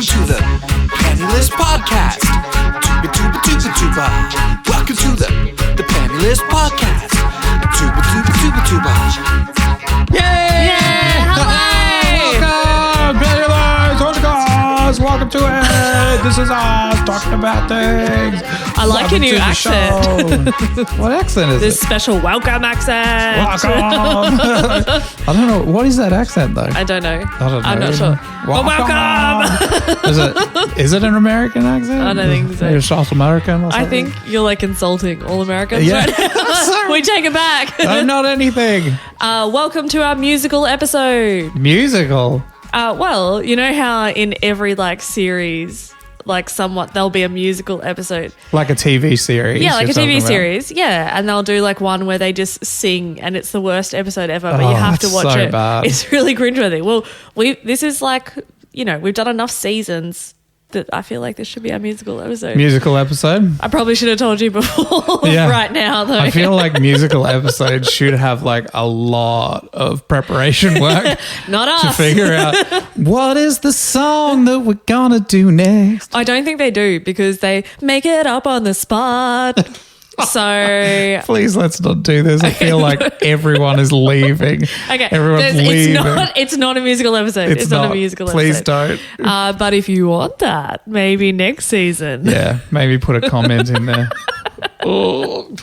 to the Penniless Podcast. Tuba, tuba, tuba, tuba. Welcome to the Penniless Podcast. Tuba, tuba, tuba, tuba. Yay! Welcome, Penniless Podcast. Welcome to it. This is us talking about things. I like your new accent. What accent is This it? special welcome accent. Welcome. I don't know. What is that accent, though? I don't know. I'm not sure. Welcome. Is it an American accent? I don't think so. Maybe South American or something? I think you're like insulting all Americans Yeah. right now. We take it back. I'm not anything. Welcome to our musical episode. Musical. Well, you know how in every series, somewhat there'll be a musical episode. Like a TV series. Yeah, like a you're talking TV about. series. Yeah, and they'll do one where they just sing, and it's the worst episode ever, but Oh, you have to that's watch so it. bad. It's really cringeworthy. Well, this is we've done enough seasons that I feel like this should be our musical episode. Musical episode? I probably should have told you before Yeah. right now, though. I feel like musical episodes should have a lot of preparation work Not to us. figure out what is the song that we're gonna do next. I don't think they do because they make it up on the spot. So Please let's not do this. I feel like everyone is leaving. okay, Everyone's leaving. it's not a musical episode. It's not a musical Please episode. don't. But if you want that, maybe next season. Yeah, maybe put a comment in there. Oh.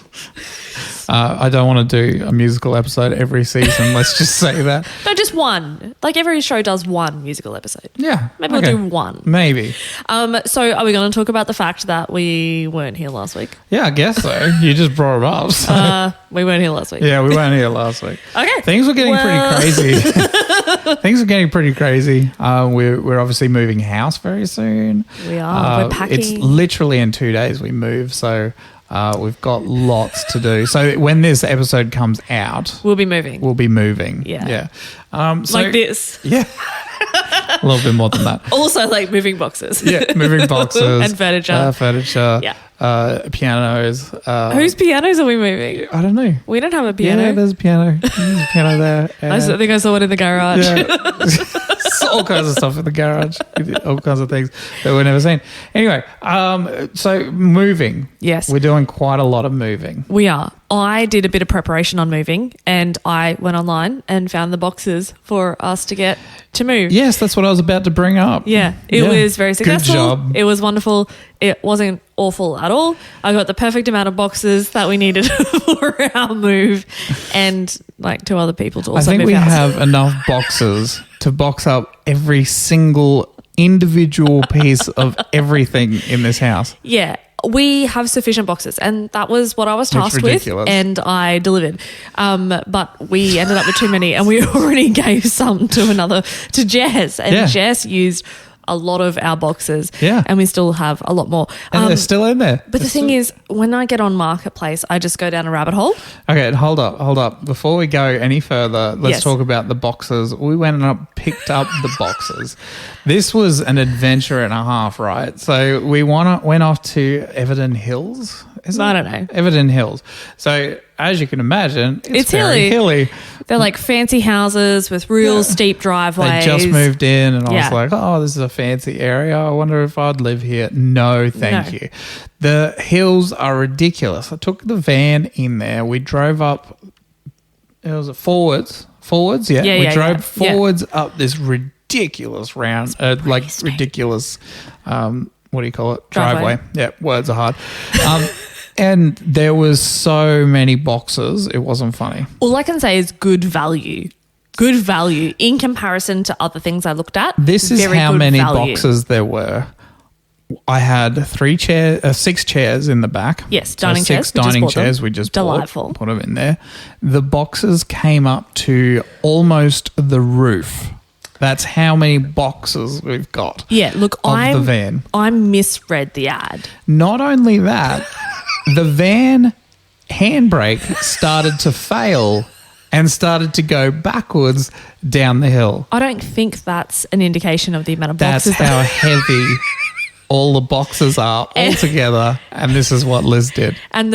I don't want to do a musical episode every season. Let's just say that. No, just one. Every show does one musical episode. Yeah. Maybe okay. we'll do one. Maybe. So are we going to talk about the fact that we weren't here last week? Yeah, I guess so. You just brought it up. So. We weren't here last week. Yeah, we weren't here last week. Okay. Things were getting pretty crazy. Things are getting pretty crazy. We're obviously moving house very soon. We are. We're packing. It's literally in 2 days we move, so we've got lots to do. So when this episode comes out, We'll be moving. we'll be moving. Yeah. So, like this. Yeah. A little bit more than that. Also moving boxes. Yeah, moving boxes. And furniture. Furniture. Yeah. Pianos. Whose pianos are we moving? I don't know. We don't have a piano. Yeah, there's a piano. There's a piano there. I think I saw one in the garage. Yeah. All kinds of stuff in the garage. All kinds of things that we've never seen. Anyway, so moving. Yes. We're doing quite a lot of moving. We are. I did a bit of preparation on moving and I went online and found the boxes for us to get to move. Yes, that's what I was about to bring up. Yeah, it was very successful. Good job. It was wonderful. It wasn't awful at all. I got the perfect amount of boxes that we needed for our move and 2 other people to also I think move we house. have enough boxes to box up every single individual piece of everything in this house. Yeah, we have sufficient boxes and that was what I was tasked with ridiculous. and I delivered. But we ended up with too many and we already gave some to Jess and Yeah. Jess used a lot of our boxes. Yeah. And we still have a lot more. And they're still in there. But the thing is, when I get on Marketplace, I just go down a rabbit hole. Okay, hold up. Before we go any further, let's Yes. talk about the boxes. We went and picked up the boxes. This was an adventure and a half, right? So we went off to Everton Hills. I don't know. Everton Hills. So as you can imagine, it's very hilly. hilly. They're fancy houses with real steep driveways. They just moved in and I Yeah. was like, oh, this is a fancy area. I wonder if I'd live here. No, thank No. you. The hills are ridiculous. I took the van in there. We drove up, it was forwards, yeah. Yeah, we yeah, drove yeah. forwards up this ridiculous round, ridiculous, what do you call it? Driveway. Yeah, words are hard. And there was so many boxes, it wasn't funny. All I can say is good value. Good value in comparison to other things I looked at. This is Very how good many value. boxes there were. I had 6 chairs in the back. Yes, dining chairs. Six We just dining bought them. chairs. We just Delightful. put them in there. The boxes came up to almost the roof. That's how many boxes we've got. Yeah, look, of the van. I misread the ad. Not only that, the van handbrake started to fail and started to go backwards down the hill. I don't think that's an indication of the amount of That's boxes. how heavy all the boxes are all together, and this is what Liz did. And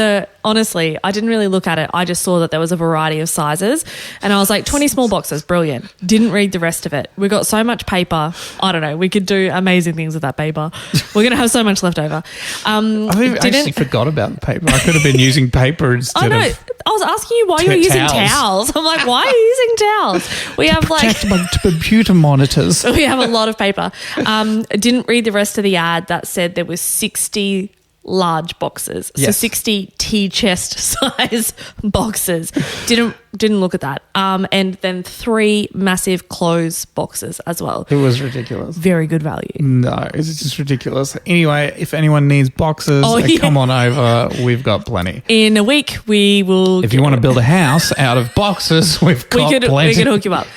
honestly, I didn't really look at it. I just saw that there was a variety of sizes and I was like, 20 small boxes, brilliant. Didn't read the rest of it. We got so much paper. I don't know. We could do amazing things with that paper. We're going to have so much left over. I actually forgot about the paper. I could have been using paper instead I know. of... I was asking you why you were using towels. I'm like, why are you using towels? We have protect my computer monitors. We have a lot of paper. Didn't read the rest of the ad that said there was 60 large boxes. So 60 tea chest size boxes. Didn't look at that. And then 3 massive clothes boxes as well. It was ridiculous. Very good value. No, it's just ridiculous. Anyway, if anyone needs boxes, come on over. We've got plenty. In a week, we will... If you want to build a house out of boxes, we've got plenty. We can hook you up.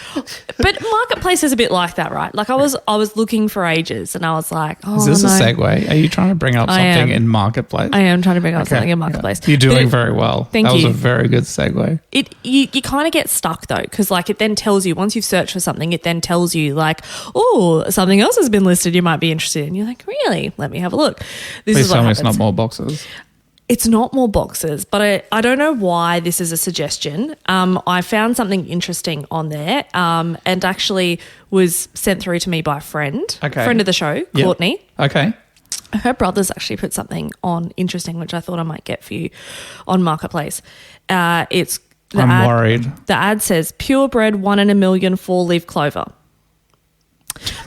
But Marketplace is a bit like that, right? Like I was looking for ages and I was like, oh, is this no. a segue? Are you trying to bring up something in Marketplace? I am trying to bring up something in Marketplace. Yeah. You're doing very well. Thank you. That was a very good segue. You kind of get stuck though, because like it then tells you, once you've searched for something, it then tells you like, oh, something else has been listed you might be interested in. You're like, really? Let me have a look. Please tell me it's not more boxes. It's not more boxes, but I don't know why this is a suggestion. I found something interesting on there and actually was sent through to me by a friend of the show, Courtney. Okay. Her brother's actually put something on interesting, which I thought I might get for you on Marketplace. I'm worried. The ad says purebred 1 in a million 4-leaf clover.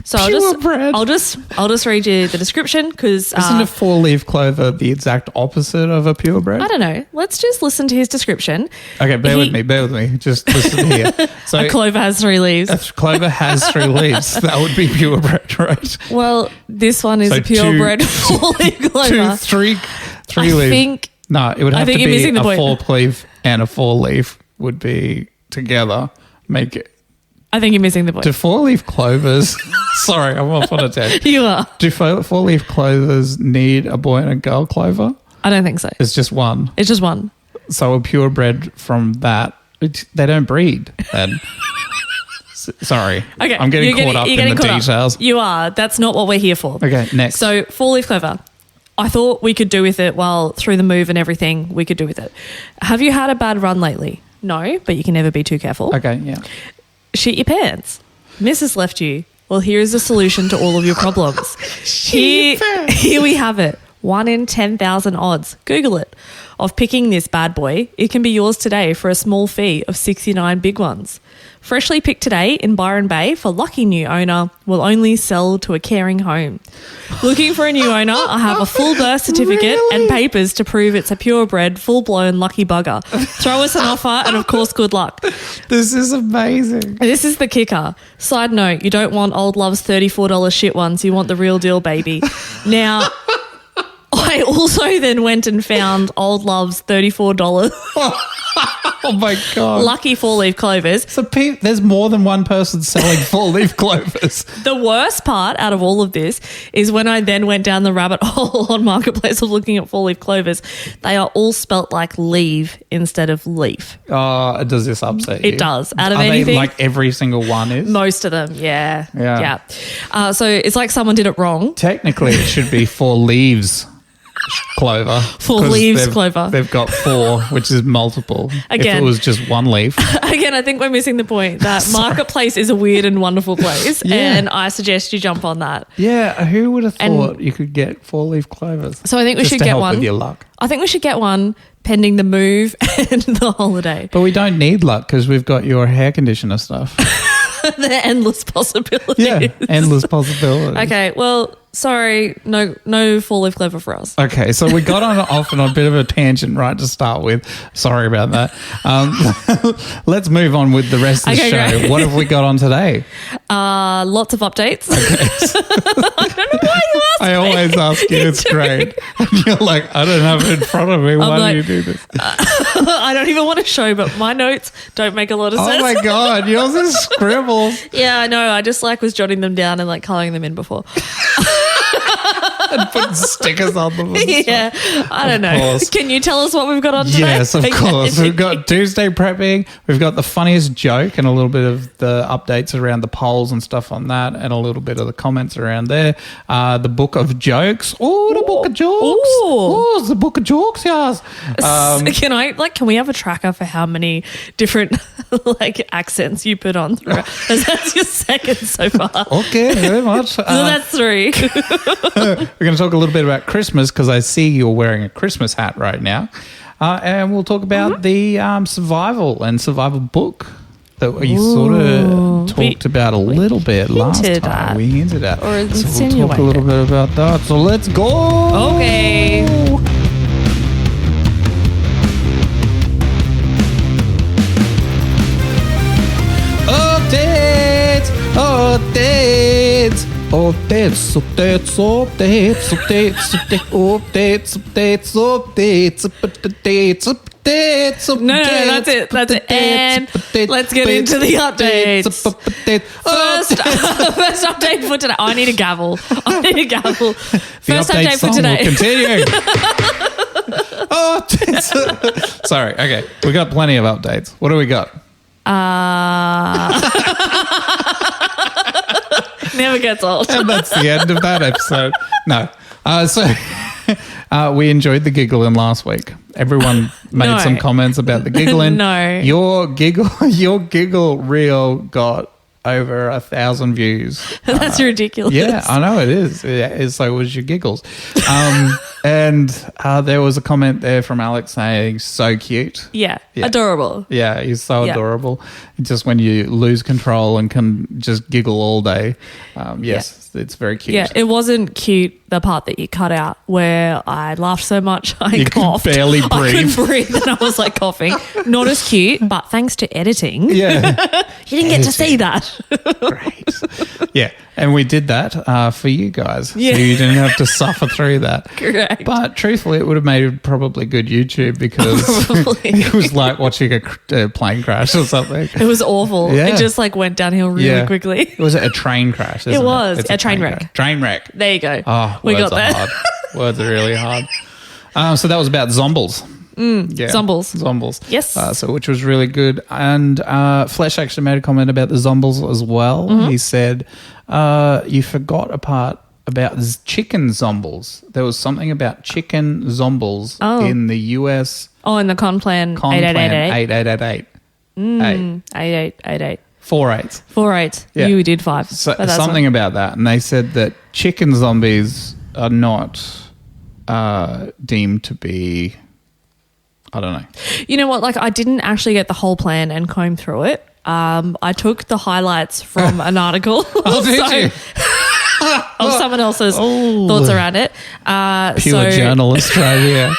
So I'll just read you the description because isn't a 4-leaf clover the exact opposite of a purebred? I don't know. Let's just listen to his description. Okay, bear with me. Just listen here. So a clover has 3 leaves. A clover has 3 leaves. That would be purebred, right? Well, this one is a purebred 4-leaf clover. Three leaves. No, it would have to be a 4-leaf and a 4-leaf would be together. Make it. I think you're missing the point. Do 4-leaf clovers... Sorry, I'm off on a tangent. You are. Do 4-leaf clovers need a boy and a girl clover? I don't think so. It's just one. It's just one. So a purebred from that, they don't breed then. Sorry. Okay. I'm getting caught up in the details. You are. That's not what we're here for. Okay, next. So 4-leaf clover. I thought we could do with it through the move and everything we could do with it. Have you had a bad run lately? No, but you can never be too careful. Okay, yeah. Shit your pants. Mrs. left you. Well, here is a solution to all of your problems. Here we have it. 1 in 10,000 odds. Google it. Of picking this bad boy, it can be yours today for a small fee of 69 big ones. Freshly picked today in Byron Bay for lucky new owner will only sell to a caring home. Looking for a new owner? I have a full birth certificate and papers to prove it's a purebred, full-blown lucky bugger. Throw us an offer and, of course, good luck. This is amazing. This is the kicker. Side note, you don't want Old Love's $34 shit ones. You want the real deal, baby. Now... I also then went and found Old Love's $34. Oh my God. Lucky 4-leaf clovers. So there's more than one person selling 4-leaf clovers. The worst part out of all of this is when I then went down the rabbit hole on Marketplace of looking at 4-leaf clovers, they are all spelt like leave instead of leaf. Oh, does this upset you? It does. Out of Are anything. They like every single one is? Most of them, yeah. So it's like someone did it wrong. Technically, it should be 4 leaves. Clover. 4 leaves clover. They've got 4, which is multiple. Again, if it was just 1 leaf. Again, I think we're missing the point that Marketplace is a weird and wonderful place, and I suggest you jump on that. Yeah, who would have thought you could get 4-leaf clovers? So I think we should get one. With your luck. I think we should get one pending the move and the holiday. But we don't need luck because we've got your hair conditioner stuff. The endless possibilities. Yeah, endless possibilities. Okay, well, sorry, no 4-leaf clover for us. Okay, so we got off on a bit of a tangent right to start with. Sorry about that. Let's move on with the rest of the show. Great. What have we got on today? Lots of updates. Okay. I don't know why you asked me. I always ask you. It's great. And you're like, I don't have it in front of me. Why do you do this? I don't even want to show, but my notes don't make a lot of sense. Oh my God, yours is scribbles. Yeah, I know. I just was jotting them down and colouring them in before. and put stickers on them. Yeah, I don't know. course. Can you tell us what we've got on today? Yes, of course. We've got Tuesday prepping. We've got the funniest joke and a little bit of the updates around the polls and stuff on that, and a little bit of the comments around there. The book of jokes. Oh, the book of jokes. Oh, it's the book of jokes, yes. Can we have a tracker for how many different like accents you put on throughout? That's your second so far. Okay, very much. So that's 3. We're going to talk a little bit about Christmas because I see you're wearing a Christmas hat right now. And we'll talk about the survival book that we sort of talked about a little bit last time. We hinted at. Or so we'll talk a little bit about that. So let's go. Okay. No, that's it. That's it. And let's get into the updates. First update for today. I need a gavel. First update for today. Continue. Sorry. Okay. We got plenty of updates. What do we got? Never gets old. And that's the end of that episode. No. We enjoyed the giggling last week. Everyone made some comments about the giggling. No. Your giggle reel got over 1,000 views. That's ridiculous. Yeah, I know it is. So was your giggles. And there was a comment there from Alex saying, so cute. Yeah. Adorable. Yeah, he's so adorable. Just when you lose control and can just giggle all day. Yes, it's very cute. Yeah, it wasn't cute, the part that you cut out where I laughed so much I coughed. Could barely breathe. I couldn't breathe and I was like coughing. Not as cute, but thanks to editing. Yeah. You didn't get to see that. Great. Yeah, and we did that for you guys. Yeah. So you didn't have to suffer through that. Correct. But truthfully, it would have made probably good YouTube because it was like watching a plane crash or something. It was awful. Yeah. It just like went downhill really quickly. It was a train crash, isn't It it? was. It's a train wreck. Train wreck. There you go. Oh, we got are there. hard. Words are really hard. So that was about zombles. Yeah. Zombles. Yes. Which was really good. And Flesh actually made a comment about the zombles as well. Mm-hmm. He said, you forgot a part about chicken zombles. There was something about chicken zombles in the US. Oh, in the con plan 8888. 8888. 48. 48. Yeah. You did 5. So, something about that. And they said that chicken zombies are not deemed to be, I don't know. You know what? Like, I didn't actually get the whole plan and comb through it. I took the highlights from an article. Did you? Of someone else's thoughts around it. Pure journalist right here.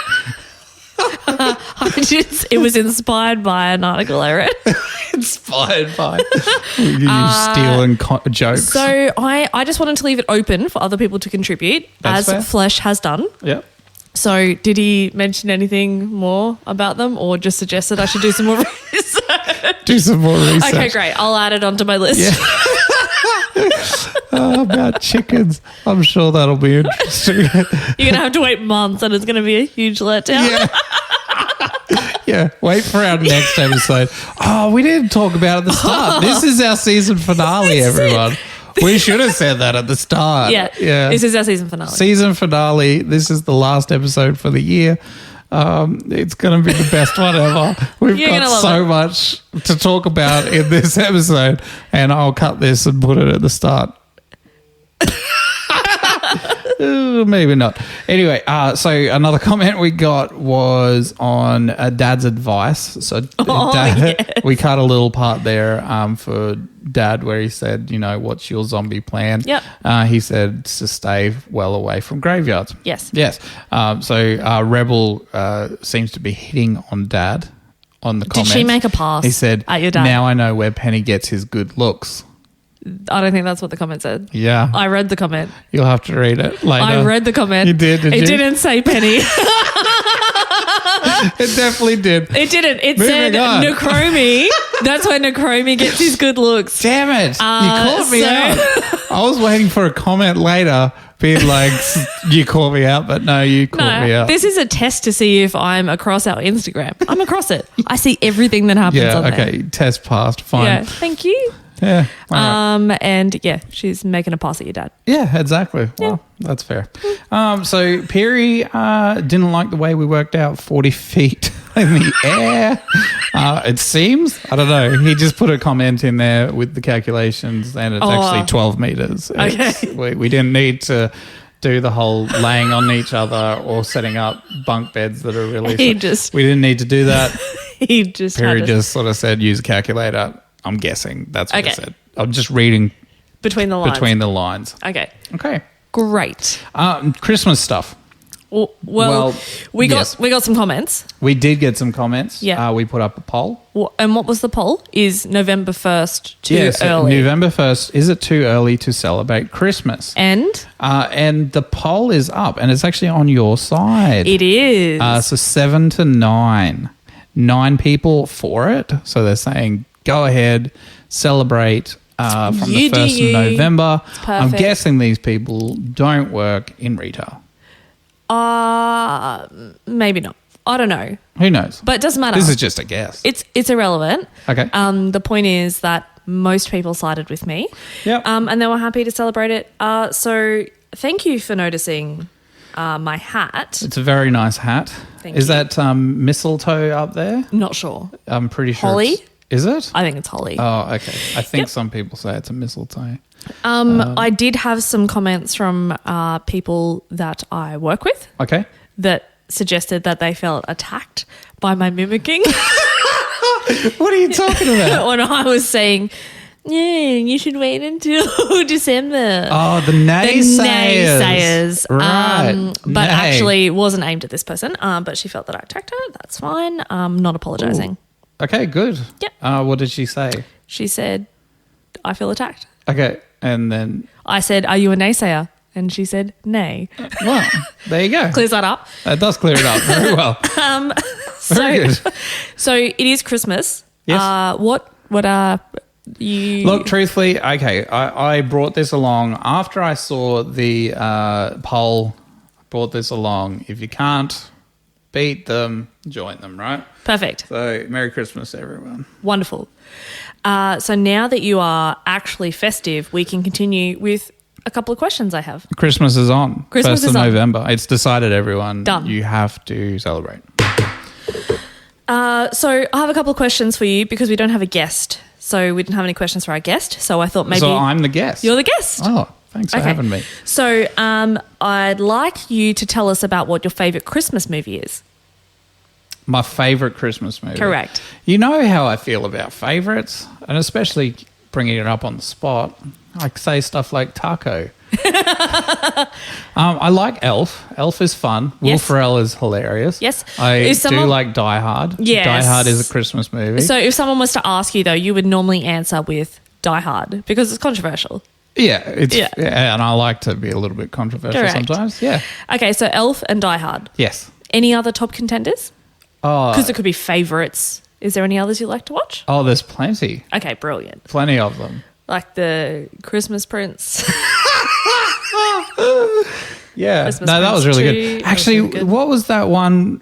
It was inspired by an article I read. Inspired by you stealing jokes. So I just wanted to leave it open for other people to contribute, That's fair. Flesh has done. Yep. So did he mention anything more about them or just suggested I should do some more research? Do some more research. Okay, great. I'll add it onto my list. Yeah. About chickens. I'm sure that'll be interesting. You're going to have to wait months and it's going to be a huge letdown. Yeah. Yeah, wait for our next episode. Oh, we didn't talk about it at the start. This is our season finale, everyone. We should have said that at the start. Yeah. This is our season finale. Season finale. This is the last episode for the year. It's going to be the best one ever. We've got so much to talk about in this episode, and I'll cut this and put it at the start. Maybe not. Anyway, so another comment we got was on Dad's advice. So we cut a little part there for Dad where he said, you know, what's your zombie plan? Yep. He said to stay well away from graveyards. Yes. So Rebel seems to be hitting on Dad on the comments. Did she make a pass He said, at your dad? Now I know where Penny gets his good looks. I don't think that's what the comment said. Yeah. I read the comment. You'll have to read it later. I read the comment. You did, It didn't say Penny. It definitely did. It didn't. It Moving said on. Necromi. That's where Necromi gets his good looks. Damn it. You caught me out. I was waiting for a comment later being like, you called me out, but no, you called me out. This is a test to see if I'm across our Instagram. I'm across it. I see everything that happens on there. Okay, test passed, fine. Yeah, thank you. Yeah. all right. And yeah, she's making a pass at your dad. Yeah, exactly. Well, that's fair. So Perry didn't like the way we worked out 40 feet in the air. It seems. I don't know. He just put a comment in there with the calculations and it's actually 12 meters. We didn't need to do the whole laying on each other or setting up bunk beds that are really... we didn't need to do that. Perry just sort of said, use a calculator. I'm guessing. That's what he said. I'm just reading between the lines. Okay. Okay. Great. Christmas stuff. Well, we got some comments. We did get some comments. Yeah. We put up a poll. And what was the poll? Is November 1st too early? November 1st, is it too early to celebrate Christmas? And the poll is up and it's actually on your side. It is. So 7 to 9. 9 people for it. So they're saying, go ahead, celebrate from the 1st of November. I'm guessing these people don't work in retail. Maybe not. I don't know. Who knows? But it doesn't matter. This is just a guess. It's irrelevant. Okay. The point is that most people sided with me. Yep. And they were happy to celebrate it. So thank you for noticing my hat. It's a very nice hat. Thank is you. that mistletoe up there? Not sure. I'm pretty sure. Holly? Is it? I think it's holly. Oh, okay. I think some people say it's a mistletoe. I did have some comments from people that I work with. Okay. That suggested that they felt attacked by my mimicking. What are you talking about? When I was saying, yeah, you should wait until December. Oh, the naysayers. Right. But Nay. actually, it wasn't aimed at this person. But she felt that I attacked her. That's fine. I'm not apologising. Ooh. Okay, good. Yep. What did she say? She said, I feel attacked. Okay, and then... I said, are you a naysayer? And she said, nay. Well, there you go. Clears that up. That does clear it up very well. Very good. So it is Christmas. Yes. What are you... Look, truthfully, okay, I brought this along after I saw the poll. I brought this along. If you can't beat them, join them, right? Perfect. So Merry Christmas, everyone. Wonderful. So now that you are actually festive, we can continue with a couple of questions I have. Christmas is on. Christmas 1st is of on. November. It's decided, everyone. Done. You have to celebrate. So I have a couple of questions for you because we don't have a guest. So we didn't have any questions for our guest. So I thought maybe... So I'm the guest. You're the guest. Oh, thanks for having me. So I'd like you to tell us about what your favourite Christmas movie is. My favourite Christmas movie. Correct. You know how I feel about favourites, and especially bringing it up on the spot. I say stuff like taco. I like Elf. Elf is fun. Will Yes. Ferrell is hilarious. Yes. I do like Die Hard. Yes. Die Hard is a Christmas movie. So if someone was to ask you, though, you would normally answer with Die Hard because it's controversial. Yeah, and I like to be a little bit controversial Correct. sometimes. Yeah. Okay, so Elf and Die Hard. Yes. Any other top contenders? Because it could be favourites. Is there any others you like to watch? Oh, there's plenty. Okay, brilliant. Plenty of them. Like the Christmas Prince. Yeah. Christmas No, that Prince was really 2. good. That was Actually, really good. what was that one?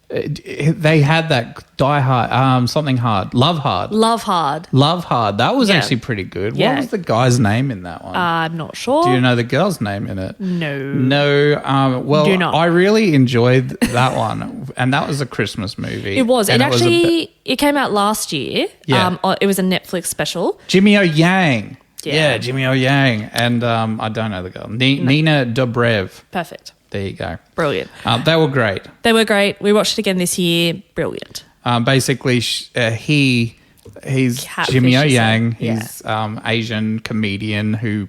They had that Die Hard, something hard. Love Hard. Love Hard. Love Hard. That was Yeah. actually pretty good. Yeah. What was the guy's name in that one? Not sure. Do you know the girl's name in it? No. No. Well, Do not. I really enjoyed that one. And that was a Christmas movie. It was. And It came out last year. Yeah. It was a Netflix special. Jimmy O Yang. Yeah. Jimmy O Yang. And I don't know the girl. Nina Dobrev. Perfect. There you go. Brilliant. They were great. They were great. We watched it again this year. Brilliant. Basically, he's Catfish Jimmy O yourself. Yang. Yeah. He's Asian comedian who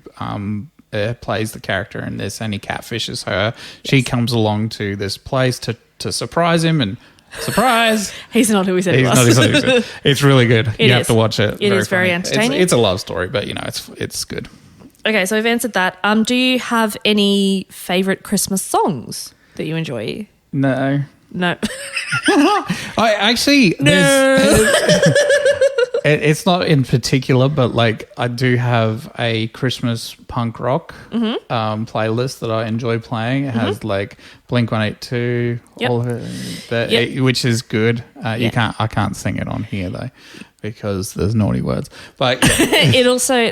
plays the character in this, and he catfishes her. She comes along to this place to surprise him, and surprise, He's not who he said he he's was. not who he said. It's really good. It You have is. to watch it. It is very funny. entertaining. It's a love story, but it's good. Okay, so we've answered that. Do you have any favourite Christmas songs that you enjoy? No. No. I actually It's not in particular, but like I do have a Christmas punk rock playlist that I enjoy playing. It has like Blink-182, Yep. all of that, Yep. which is good. Yeah. I can't sing it on here though because there's naughty words. But yeah,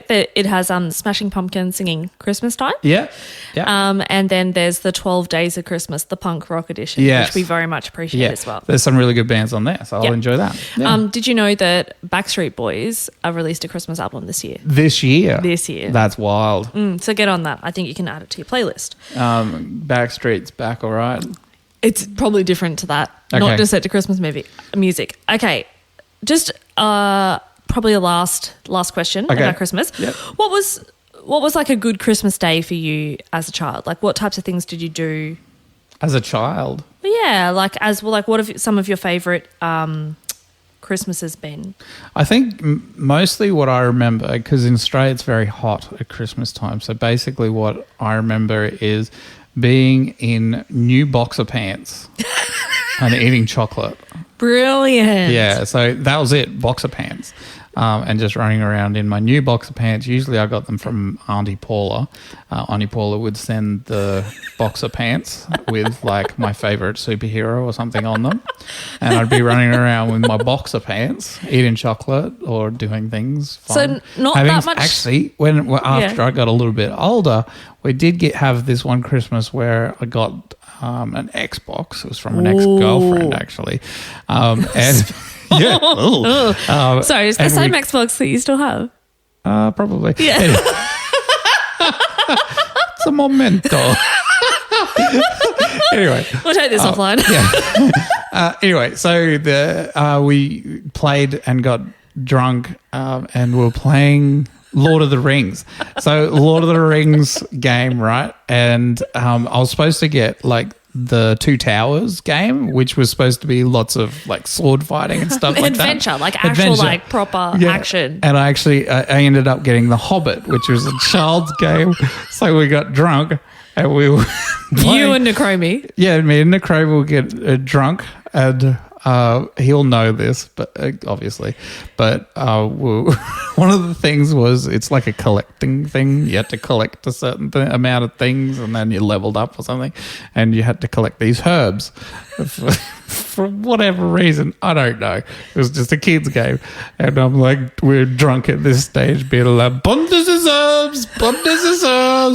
it has Smashing Pumpkins singing Christmas Time. yeah. And then there's the 12 Days of Christmas, the punk rock edition, Yes. which we very much appreciate as well. There's some really good bands on there, so I'll Yep. enjoy that. Yeah. Did you know that Backstreet Boys released a Christmas album this year? This year. That's wild. So get on that. I think you can add it to your playlist. Backstreet's back, all right. It's probably different to that, Okay. not just set to Christmas music. Okay, just probably a last question Okay. about Christmas. Yep. What was like a good Christmas day for you as a child? Like, what types of things did you do? As a child. Yeah, like what have some of your favourite Christmases been? I think mostly what I remember, because in Australia it's very hot at Christmas time. So basically what I remember is being in new boxer pants and eating chocolate. Brilliant. Yeah, so that was it, boxer pants. And just running around in my new boxer pants. Usually I got them from Auntie Paula. Auntie Paula would send the boxer pants with like my favourite superhero or something on them. And I'd be running around with my boxer pants, eating chocolate or doing things fun. So not that much- Actually, after I got a little bit older, we did have this one Christmas where I got an Xbox. It was from an ex-girlfriend actually. And... Yeah. Sorry, it's the same Xbox that you still have. Probably. Yeah. It's a memento. Anyway. We'll take this offline. Yeah. Anyway, so we played and got drunk and we were playing Lord of the Rings. So Lord of the Rings game, right? And I was supposed to get like the Two Towers game, which was supposed to be lots of like sword fighting and stuff like Adventure, that. like actual like proper action. And I ended up getting The Hobbit, which was a child's game. So we got drunk and we were playing. You and Necromi. Yeah, me and Necromi will get drunk and he'll know this, but obviously. But one of the things was it's like a collecting thing. You had to collect a certain amount of things, and then you leveled up or something, and you had to collect these herbs for whatever reason. I don't know. It was just a kid's game, and I'm like, we're drunk at this stage, being like, Bundes herbs,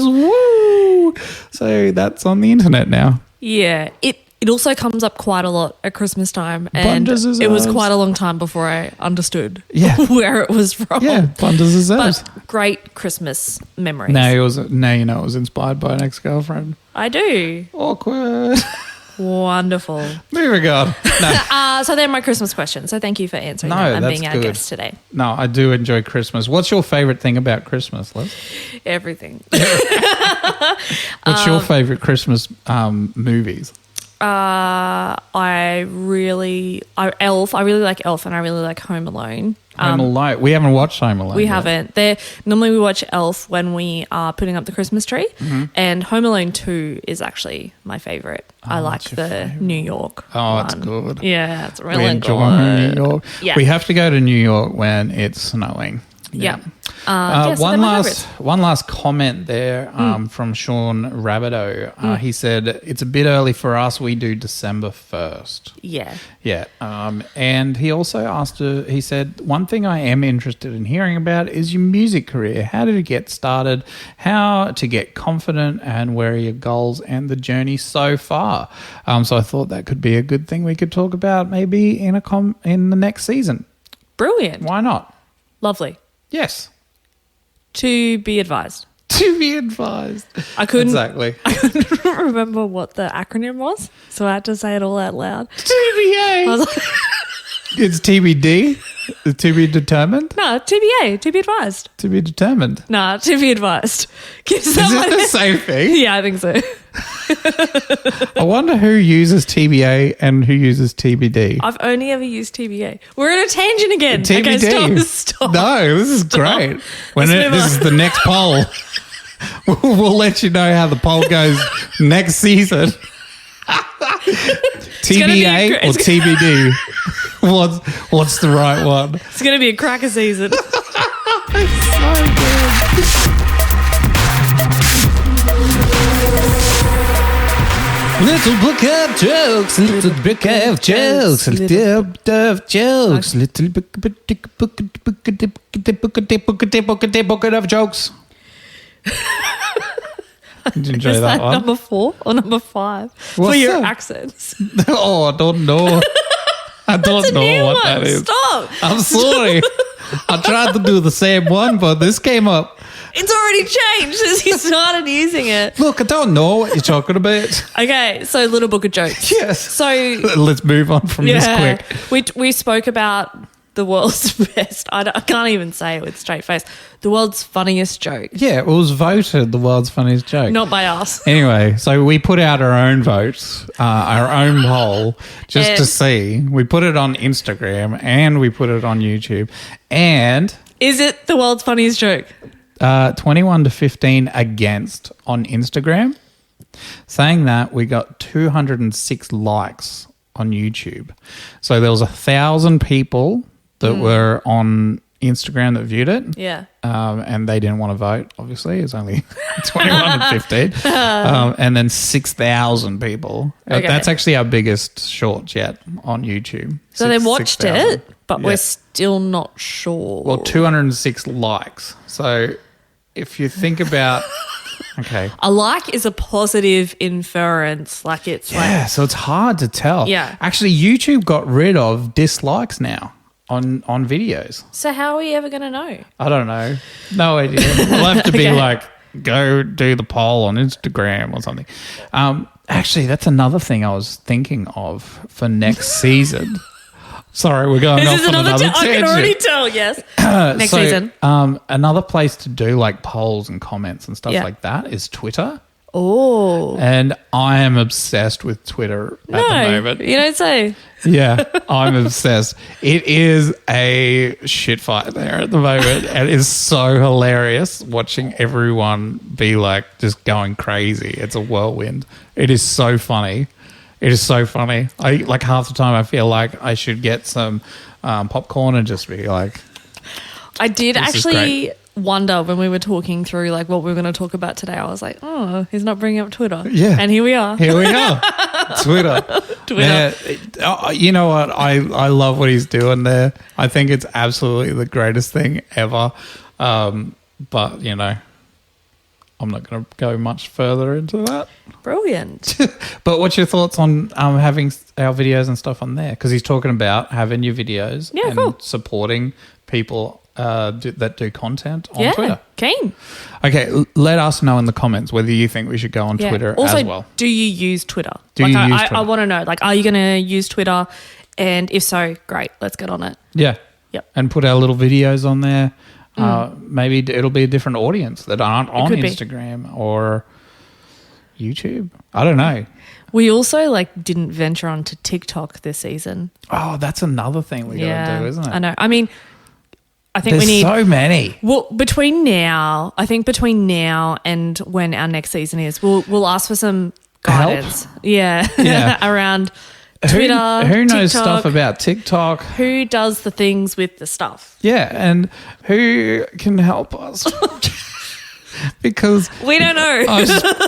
woo! So that's on the internet now. Yeah, it also comes up quite a lot at Christmas time, and Bundes it was herbs. quite a long time before I understood where it was from. Yeah, Bundes herbs. But great Christmas memories. Now you know it was inspired by an ex-girlfriend. I do. Awkward. Wonderful. Moving on. No, So they're my Christmas questions. So thank you for answering them and that's being our good. guest today. No, I do enjoy Christmas. What's your favourite thing about Christmas, Liz? Everything. What's your favourite Christmas movies? I really like Elf, and I really like Home Alone. Home Alone. We haven't watched Home Alone. We yet. haven't. Normally we watch Elf when we are putting up the Christmas tree, and Home Alone 2 is actually my favourite. I like what's your the favourite? New York. Oh, it's one. good. Yeah, it's really We good. enjoy New York. Yeah. We have to go to New York when it's snowing. Yeah. So one they're my favourites. last comment there from Sean Rabideau. He said, it's a bit early for us. We do December 1st. Yeah. Yeah. And he also asked, he said, one thing I am interested in hearing about is your music career. How did it get started? How to get confident, and where are your goals and the journey so far? So I thought that could be a good thing we could talk about maybe in in the next season. Brilliant. Why not? Lovely. Yes. To be advised. To be advised. I couldn't remember what the acronym was, so I had to say it all out loud. I TBA. was like, It's TBD. To be determined. no, TBA, to be advised. To be determined. Nah, to be advised. Is it the same thing? Yeah, I think so. I wonder who uses TBA and who uses TBD. I've only ever used TBA. We're in a tangent again. TBD. Okay, stop. No, this is great. When Let's move this on. is the next poll, we'll let you know how the poll goes next season. gonna be TBA or it's- TBD? What's the right one? It's going to be a cracker season. Little book of jokes, little book of jokes, little book of jokes, little book of jokes. Did you enjoy Is that that one? number 4 or number 5 for What's your that? accents? Oh, I don't know. I don't know New what one. that is. Stop. I'm sorry. I tried to do the same one, but this came up. It's already changed since he started using it. Look, I don't know what you're talking about. Okay, so little book of jokes. Yes. So Let's move on from this quick. we spoke about the world's best. I can't even say it with a straight face. The world's funniest joke. Yeah, it was voted the world's funniest joke. Not by us. Anyway, so we put out our own votes, our own poll, just to see. We put it on Instagram and we put it on YouTube. And Is it the world's funniest joke? 21 to 15 against on Instagram. Saying that, we got 206 likes on YouTube. So there was 1,000 people that were on Instagram that viewed it. Yeah. And they didn't want to vote, obviously. It's only 21 and 15. And then 6,000 people. Okay. That's actually our biggest short yet on YouTube. So they watched 6,000. it, but we're still not sure. Well, 206 likes. So if you think about... Okay. A like is a positive inference. Like it's Yeah, so it's hard to tell. Yeah. Actually, YouTube got rid of dislikes now on videos. So how are we ever going to know? I don't know. No idea. We'll have to be Okay. like, go do the poll on Instagram or something. Actually, that's another thing I was thinking of for next season. Sorry, we're going This off is on another another I can already tangent. tell, yes. Next So, season. another place to do like polls and comments and stuff Yeah. like that is Twitter. Oh. And I am obsessed with Twitter at the moment. You don't say. Yeah, I'm obsessed. It is a shit fight there at the moment. And it's so hilarious watching everyone be like just going crazy. It's a whirlwind. It is so funny. It is so funny. I like half the time I feel like I should get some popcorn and just be like, I did This is actually wonder when we were talking through like what we were going to talk about today. I was like, oh, he's not bringing up Twitter. Yeah. And here we are. here we are. Twitter. Twitter. You know what? I love what he's doing there. I think it's absolutely the greatest thing ever. But, you know, I'm not going to go much further into that. Brilliant. But what's your thoughts on having our videos and stuff on there? Because he's talking about having your videos Yeah, and cool. supporting people that do content on Twitter. Keen. Okay, let us know in the comments whether you think we should go on Yeah. Twitter also, as well. do you use Twitter? Do like you use I Twitter? want to know, like, are you going to use Twitter? And if so, great. Let's get on it. Yeah. Yep. And put our little videos on there. Maybe it'll be a different audience that aren't on could be. Instagram or YouTube. I don't know. We also like didn't venture onto TikTok this season. Oh, that's another thing we got to do, isn't it? I know. I mean, I think There's we need so many. Well, between now and when our next season is, we'll ask for some guidance. Yeah. Yeah. Around Twitter. Who knows TikTok, stuff about TikTok? Who does the things with the stuff? Yeah, and who can help us? Because We don't know.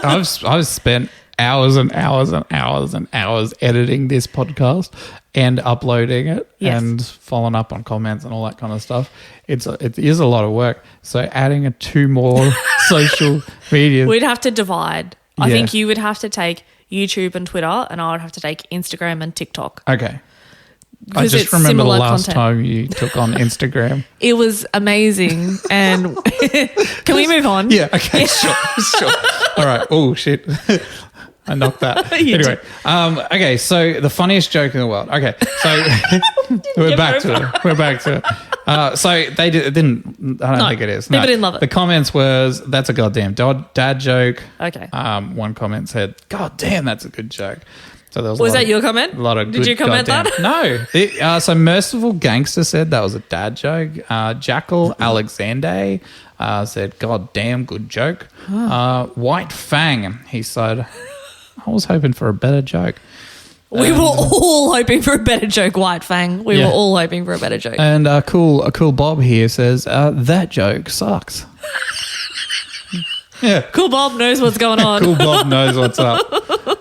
I've spent hours and hours and hours and hours editing this podcast and uploading it Yes. and following up on comments and all that kind of stuff. It is a lot of work. So adding 2 more social media. We'd have to divide. I Yeah. think you would have to take YouTube and Twitter, and I would have to take Instagram and TikTok. Okay. I Because just it's remember the similar last content. time you took on Instagram. It was amazing. And can we move on? Yeah, okay, sure. All right. Oh, shit. I knocked that. You Anyway, okay, so the funniest joke in the world. Okay, so we're back to it. So they didn't, I don't think it is. people didn't love it. The comments was, that's a goddamn dad joke. Okay. One comment said, God damn, that's a good joke. So there was Was that your comment? A lot of Did good you comment goddamn- that? No. So Merciful Gangster said that was a dad joke. Jackal Alexander said, God damn, good joke. White Fang, he said, I was hoping for a better joke. We were all hoping for a better joke, White Fang. We were all hoping for a better joke. And a cool Bob here says, that joke sucks. Yeah. Cool Bob knows what's going on. Cool Bob knows what's up.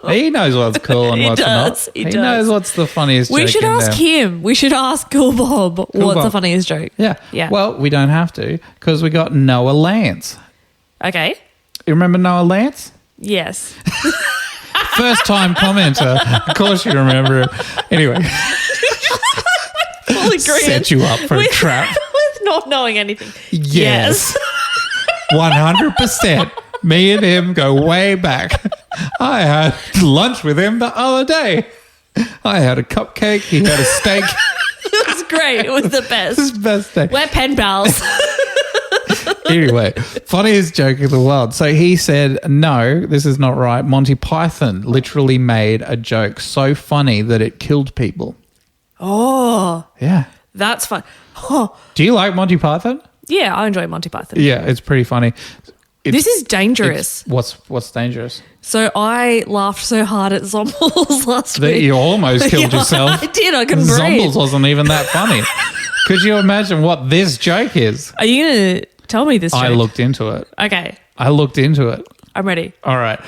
He knows what's cool and what's not. He knows what's the funniest joke. We should ask him. We should ask Cool Bob what's the funniest joke. Yeah. Well, we don't have to because we got Noah Lance. Okay. You remember Noah Lance? Yes. First time commenter. Of course you remember him. Anyway. Full agreement. Set you up for a trap. With not knowing anything. Yes. 100%. Me and him go way back. I had lunch with him the other day. I had a cupcake. He had a steak. It was great. It was the best. It was the best day. We're pen pals. Anyway, funniest joke in the world. So he said, no, this is not right. Monty Python literally made a joke so funny that it killed people. Oh. Yeah. That's fun. Oh. Do you like Monty Python? Yeah, I enjoy Monty Python. Yeah, it's pretty funny. This is dangerous. What's dangerous? So I laughed so hard at Zombles last week. You almost killed yourself. I did. I couldn't breathe. Zombles wasn't even that funny. Could you imagine what this joke is? Are you going to tell me this joke? I looked into it. Okay. I looked into it. I'm ready. All right.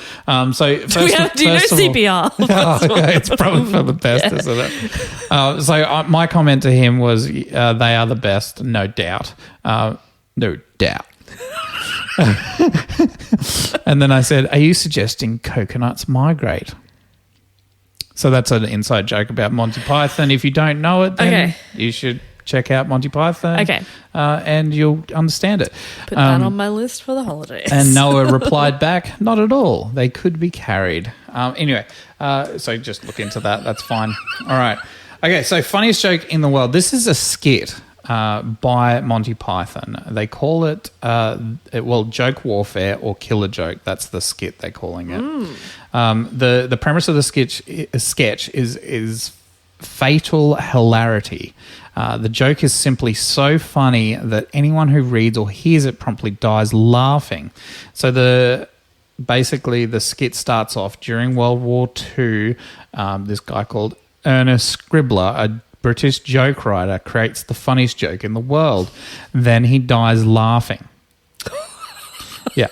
So first, Do you know CPR? Okay, it's probably for the best, isn't it? So my comment to him was, they are the best, no doubt. No doubt. And then I said, are you suggesting coconuts migrate? So that's an inside joke about Monty Python. If you don't know it, then you should check out Monty Python. Okay. And you'll understand it. Put that on my list for the holidays. And Noah replied back, not at all. They could be carried. Anyway, so just look into that. That's fine. All right. Okay, so funniest joke in the world. This is a skit by Monty Python. They call it, joke warfare or killer joke. That's the skit they're calling it. The premise of the sketch is fatal hilarity. The joke is simply so funny that anyone who reads or hears it promptly dies laughing. So basically the skit starts off during World War II. This guy called Ernest Scribbler, a British joke writer, creates the funniest joke in the world. Then he dies laughing. Yeah.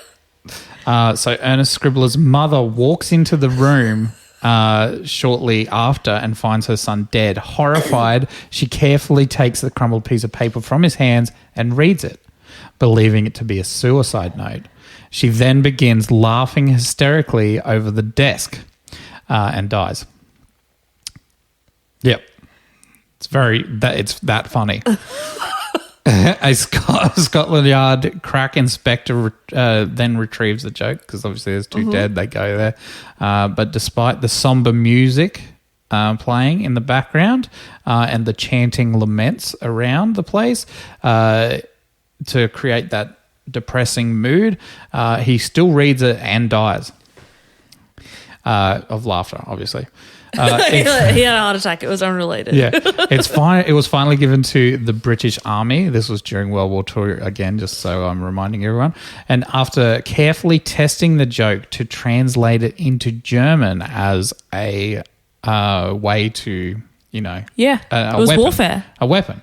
So Ernest Scribbler's mother walks into the room shortly after and finds her son dead. Horrified, she carefully takes the crumbled piece of paper from his hands and reads it, believing it to be a suicide note. She then begins laughing hysterically over the desk and dies. Yep. It's that funny. A Scotland Yard crack inspector then retrieves the joke because obviously there's two dead. They go there. But despite the somber music playing in the background and the chanting laments around the place to create that depressing mood, he still reads it and dies of laughter, obviously. He had a heart attack. It was unrelated. Yeah, it's fine. It was finally given to the British Army. This was during World War II, again, just so I'm reminding everyone. And after carefully testing the joke to translate it into German as a way to, it was weapon, warfare. A weapon.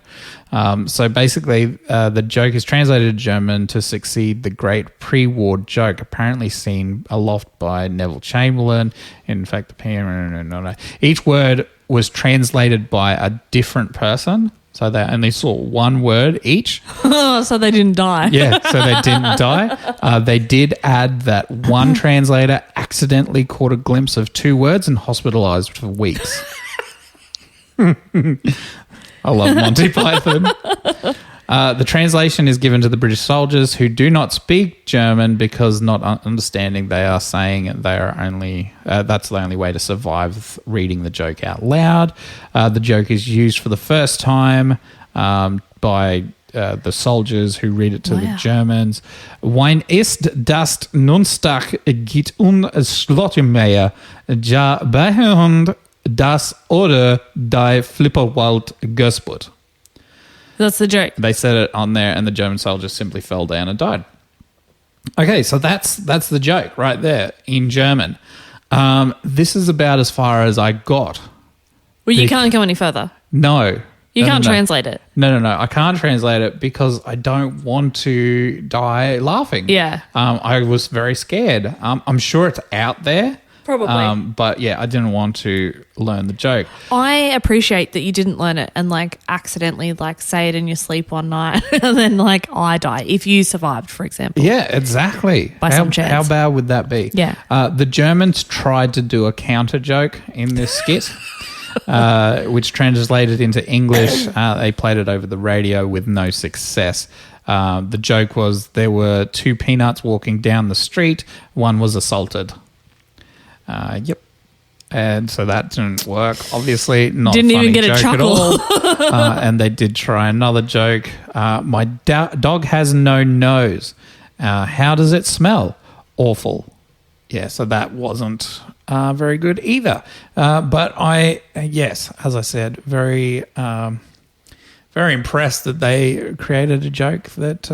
So basically, the joke is translated to German to succeed the great pre-war joke, apparently seen aloft by Neville Chamberlain. In fact, each word was translated by a different person, so they only saw one word each. So they didn't die. Yeah, so they didn't die. They did add that one translator accidentally caught a glimpse of two words and hospitalised for weeks. I love Monty Python. The translation is given to the British soldiers who do not speak German because not understanding they are saying they are only that's the only way to survive reading the joke out loud. The joke is used for the first time by the soldiers who read it to the Germans. Wein ist das Nunstag geht Slottermeier, ja behund das oder die Flipperwald Gesput. That's the joke. They said it on there and the German soldiers simply fell down and died. Okay, so that's the joke right there in German. This is about as far as I got Well, you can't go any further. No. You No, can't no, no. translate it. No. I can't translate it because I don't want to die laughing. Yeah. I was very scared. I'm sure it's out there. Probably. But yeah, I didn't want to learn the joke. I appreciate that you didn't learn it and like accidentally like say it in your sleep one night and then like I die if you survived, for example. Yeah, exactly. By some chance. How bad would that be? Yeah. The Germans tried to do a counter joke in this skit, which translated into English. They played it over the radio with no success. The joke was there were two peanuts walking down the street. One was assaulted. Yep. And so that didn't work. Obviously, not Didn't a funny even get a joke chuckle. at all. And they did try another joke. My dog has no nose. How does it smell? Awful. Yeah, so that wasn't very good either. But yes, as I said, very impressed that they created a joke that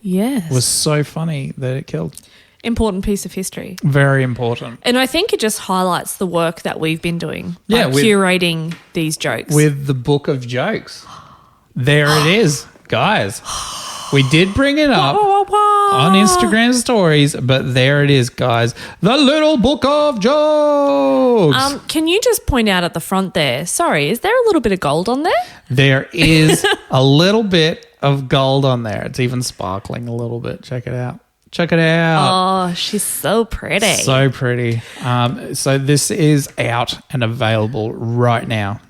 Yes. was so funny that it killed. Important piece of history. Very important. And I think it just highlights the work that we've been doing by Yeah, curating these jokes. With the book of jokes. There it is, guys. We did bring it up on Instagram stories, but there it is, guys. The little book of jokes. Can you just point out at the front there, sorry, is there a little bit of gold on there? There is a little bit of gold on there. It's even sparkling a little bit. Check it out. Check it out. Oh, she's so pretty. So pretty. So this is out and available right now.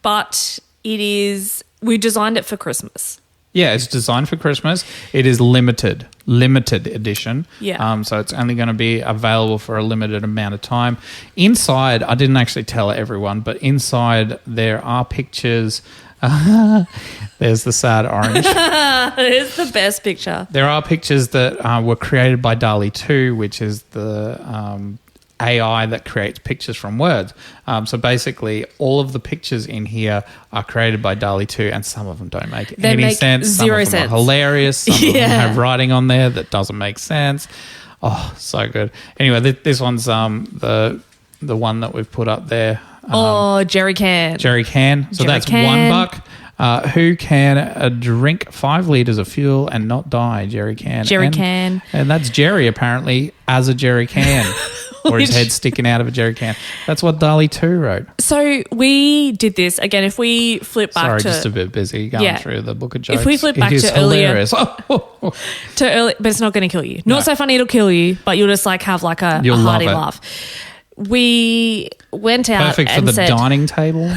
But we designed it for Christmas. Yeah, it's designed for Christmas. It is limited edition. Yeah. So it's only going to be available for a limited amount of time. Inside, I didn't actually tell everyone, but inside there are pictures. There's the sad orange. It's the best picture. There are pictures that were created by DALL-E 2, which is the AI that creates pictures from words. So basically, all of the pictures in here are created by DALL-E 2, and some of them don't make any sense. Zero some of them sense. are hilarious. Some of them have writing on there that doesn't make sense. Oh, so good. Anyway, this one's the one that we've put up there. Jerry can. Jerry can. So Jerry that's can. $1. Who can drink 5 liters of fuel and not die? Jerry can. Jerry can. And that's Jerry apparently as a Jerry can. Or his head sticking out of a jerry can. That's what DALL-E 2 wrote. So we did this again. If we flip back Sorry, to just a bit busy going through the book of jokes. If we flip back it is to earlier, hilarious. to early, but it's not going to kill you. Not so funny it'll kill you, but you'll just like have like a hearty laugh. We went out Perfect for and the said, dining table.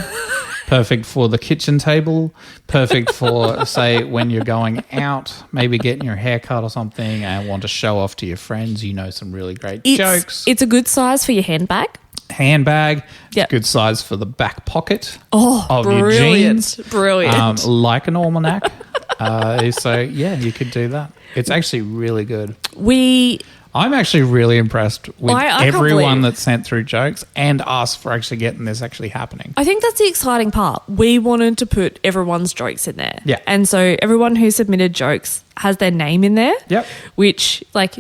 Perfect for the kitchen table. Perfect for, say, when you're going out, maybe getting your hair cut or something and want to show off to your friends, you know, some really great jokes. It's a good size for your handbag. Handbag. Yep. It's good size for the back pocket Oh, of your jeans. Brilliant. Like an almanac. So, yeah, you could do that. It's actually really good. I'm actually really impressed with everyone that sent through jokes and us for actually getting this actually happening. I think that's the exciting part. We wanted to put everyone's jokes in there. Yeah. And so everyone who submitted jokes has their name in there. Yep. Which, like,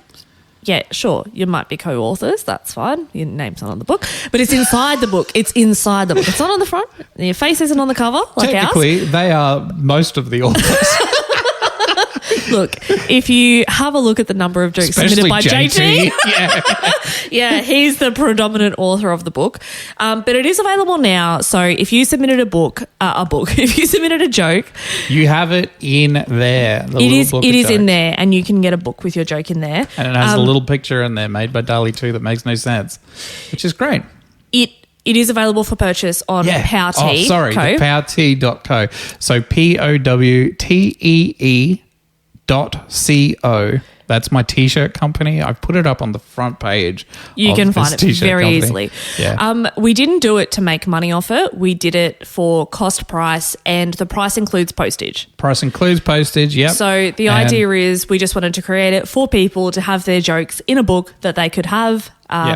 yeah, sure, you might be co-authors. That's fine. Your name's not on the book. But it's inside the book. It's inside the book. It's not on the front. Your face isn't on the cover like Technically, ours. they are most of the authors. Look, if you have a look at the number of jokes submitted by JT, yeah, he's the predominant author of the book. But it is available now. So if you submitted if you submitted a joke, you have it in there. It is in there, and you can get a book with your joke in there. And it has a little picture in there made by DALL-E 2 that makes no sense, which is great. It is available for purchase on Powtee. Oh, sorry, the powtee.co. So POWTEE.co. That's my T-shirt company. I've put it up on the front page. You can find it very easily. Yeah. We didn't do it to make money off it. We did it for cost price, and the price includes postage. Price includes postage, yep. So the idea is we just wanted to create it for people to have their jokes in a book that they could have.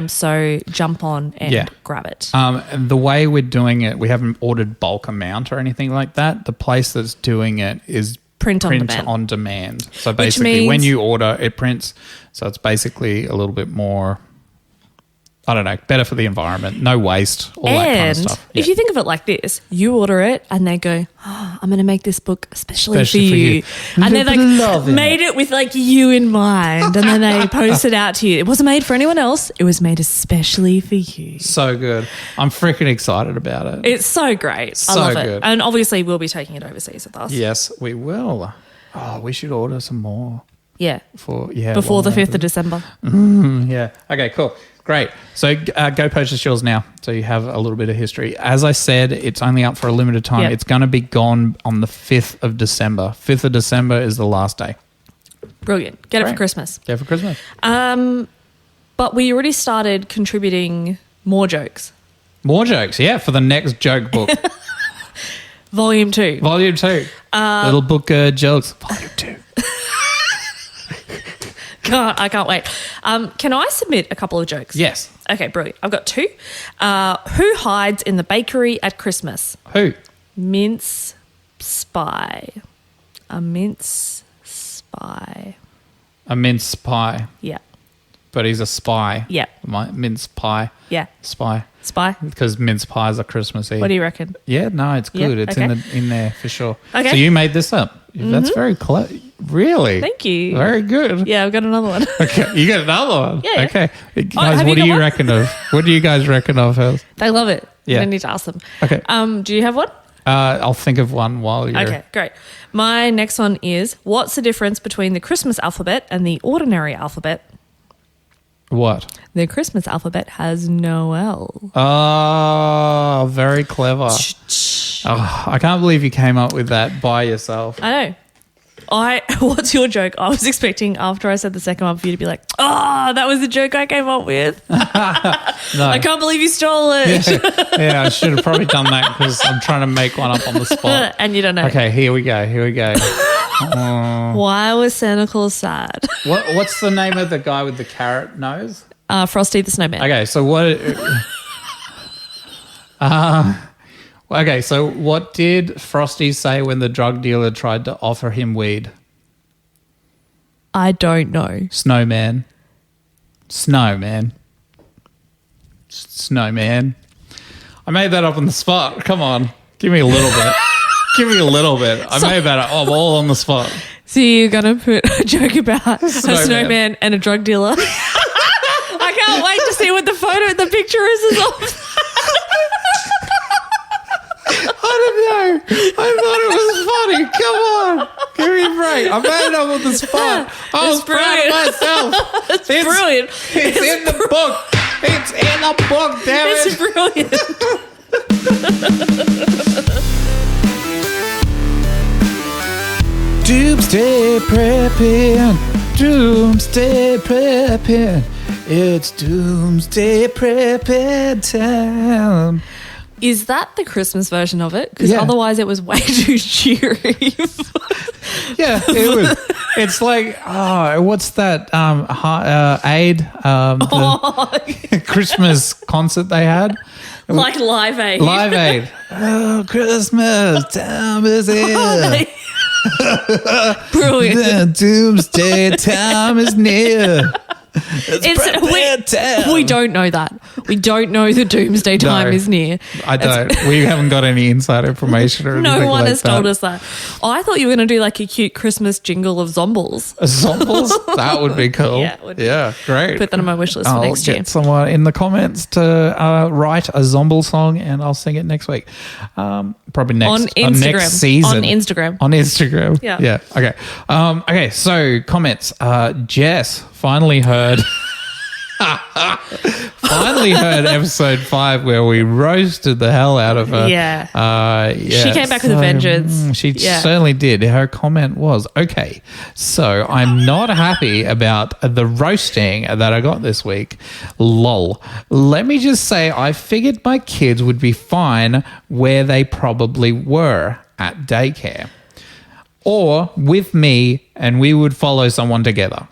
So jump on and grab it. And the way we're doing it, we haven't ordered bulk amount or anything like that. The place that's doing it is print on demand. So basically when you order, it prints. So it's basically a little bit more I don't know, better for the environment, no waste, all that kind of stuff. If you think of it like this, you order it and they go, oh, I'm going to make this book especially for you. And they like made it with like you in mind, and then they post it out to you. It wasn't made for anyone else. It was made especially for you. So good. I'm freaking excited about it. It's so great. So I love it. good. And obviously we'll be taking it overseas with us. Yes, we will. Oh, we should order some more. Yeah. Before the 5th of December. Yeah. Okay, cool. Great. So go purchase yours now so you have a little bit of history. As I said, it's only up for a limited time. Yep. It's going to be gone on the 5th of December. 5th of December is the last day. Brilliant. Get it Great. for Christmas. Get it for Christmas. But we already started contributing more jokes. More jokes, yeah, for the next joke book. Volume 2. Volume 2. Little book jokes. Volume 2. I can't wait. Can I submit a couple of jokes? Yes. Okay, brilliant. I've got 2. Who hides in the bakery at Christmas? Who? Mince spy. A mince spy. A mince pie. Yeah. But he's a spy. Yeah. Mince pie. Yeah. Spy. Spy. Because mince pies are Christmas Eve. What do you reckon? Yeah, no, it's good. Yeah, It's okay. in there for sure. Okay. So you made this up. That's very clever. Really? Thank you. Very good. Yeah, I've got another one. Okay, you got another one. Yeah. Okay, Oh, guys, have what you do got you one? reckon of? What do you guys reckon of hers? They love it. Yeah. I need to ask them. Okay. Do you have one? I'll think of one while you're. Okay, great. My next one is, what's the difference between the Christmas alphabet and the ordinary alphabet? What? The Christmas alphabet has no L. Oh, very clever. Oh, I can't believe you came up with that by yourself. I know. What's your joke? I was expecting after I said the second one for you to be like, oh, that was the joke I came up with. No. I can't believe you stole it. Yeah, I should have probably done that because I'm trying to make one up on the spot. And you don't know. Okay, here we go. Why was Santa Claus sad? What's the name of the guy with the carrot nose? Frosty the Snowman. Okay, so what? Okay, so what did Frosty say when the drug dealer tried to offer him weed? I don't know. Snowman. Snowman. I made that up on the spot. Come on, give me a little bit. Give me a little bit. I made that up all on the spot. So you're going to put a joke about a snowman and a drug dealer? I can't wait to see what the picture is of. I don't know. I thought it was funny. Come on. Give me a break. I made it up on the spot. I was proud of myself. It's brilliant. It's in the book. It's in the book, damn it. It's brilliant. Doomsday prepping. Doomsday prepping. It's doomsday prepping time. Is that the Christmas version of it? Because Yeah. otherwise it was way too cheery. Yeah, it was. It's like, what's that? Aid, the Christmas concert they had. Like Live Aid. Live Aid. Oh, Christmas time is here. Brilliant. The doomsday time is near. We don't know that. We don't know the doomsday time is near. I don't. We haven't got any inside information or anything No one like has told us that. Oh, I thought you were going to do like a cute Christmas jingle of Zombles. Zombles? That would be cool. Yeah, it would be. Yeah, great. Put that on my wish list for I'll next year. get someone in the comments to write a Zomble song and I'll sing it next week. Probably next On Instagram. next season. On Instagram. On Instagram. Yeah. Yeah. Okay. Okay. So comments. Jess finally heard. Finally heard episode 5 where we roasted the hell out of her. Yeah. Yeah. She came back with a vengeance. She Yeah. certainly did. Her comment was, okay, so I'm not happy about the roasting that I got this week. Lol. Let me just say I figured my kids would be fine where they probably were at daycare or with me and we would follow someone together.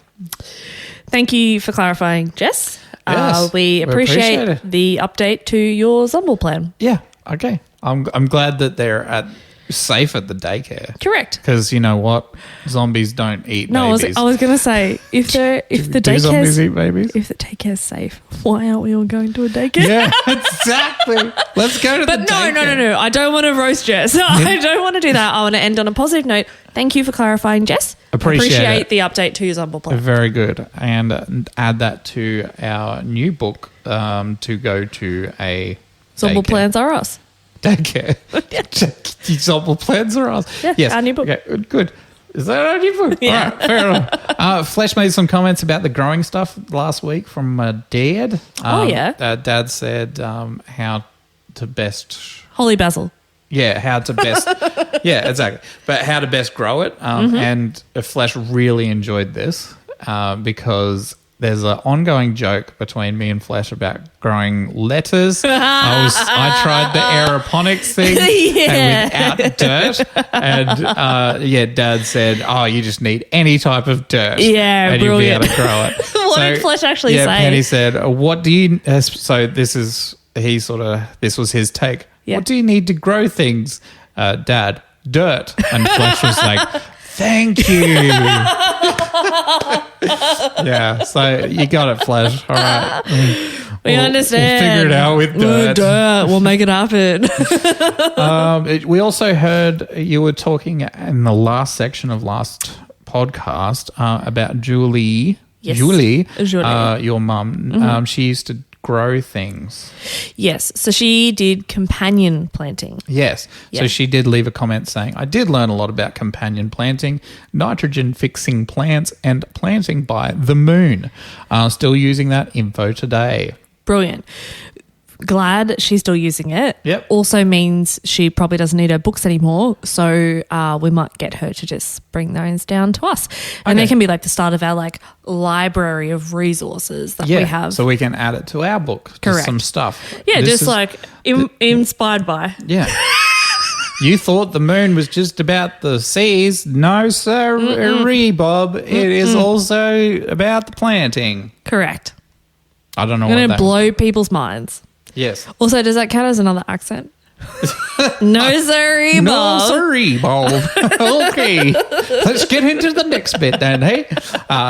Thank you for clarifying, Jess. Yes, we appreciate it. the update to your Zomble plan. Yeah. Okay. I'm glad that they're at safe at the daycare. Correct. Because you know what? Zombies don't eat No, babies. I was going to say, if the Do zombies eat babies? if the daycare's safe, why aren't we all going to a daycare? Yeah, exactly. Let's go to the daycare. No. I don't want to roast Jess. I don't want to do that. I want to end on a positive note. Thank you for clarifying, Jess. Appreciate it. the update to your Zomble plan. Very good. And add that to our new book to go to a Zomble daycare. plans are us. Daycare. Zomble plans are us. Yeah, yes. our new book. Okay, good. Is that our new book? Yeah. All right, fair enough. Flesh made some comments about the growing stuff last week from Dad. Dad said how to best... Holy basil. Yeah, how to best... yeah, exactly. But how to best grow it. And Flesh really enjoyed this because there's an ongoing joke between me and Flesh about growing letters. I tried the aeroponics thing and without dirt. And Dad said, "Oh, you just need any type of dirt, and you'll be able to grow it." What did Flesh actually say? Penny said, "What do you?" So this was his take. Yeah. What do you need to grow things, Dad? Dirt. And Flesh was like, "Thank you." Yeah, so you got it, Flesh. All right. We understand. We'll figure it out with dirt. We'll make it happen. We also heard you were talking in the last section of last podcast about Julie. Yes. Julie. Julie. Your mum. She used to grow things. Yes. So she did companion planting. Yes. Yeah. So she did leave a comment saying, I did learn a lot about companion planting, nitrogen fixing plants, and planting by the moon. Still using that info today. Brilliant. Glad she's still using it. Yep. Also means she probably doesn't need her books anymore. So we might get her to just bring those down to us. And they can be like the start of our library of resources that we have. So we can add it to our book. Just Correct. some stuff. Yeah, inspired by. Yeah. You thought the moon was just about the seas. No, sir, Bob. It is also about the planting. Correct. I don't know I'm what going that to blow people's minds. Yes. Also, does that count as another accent? No, sorry, Bob. No, sorry, Bob. Okay. Let's get into the next bit then, hey?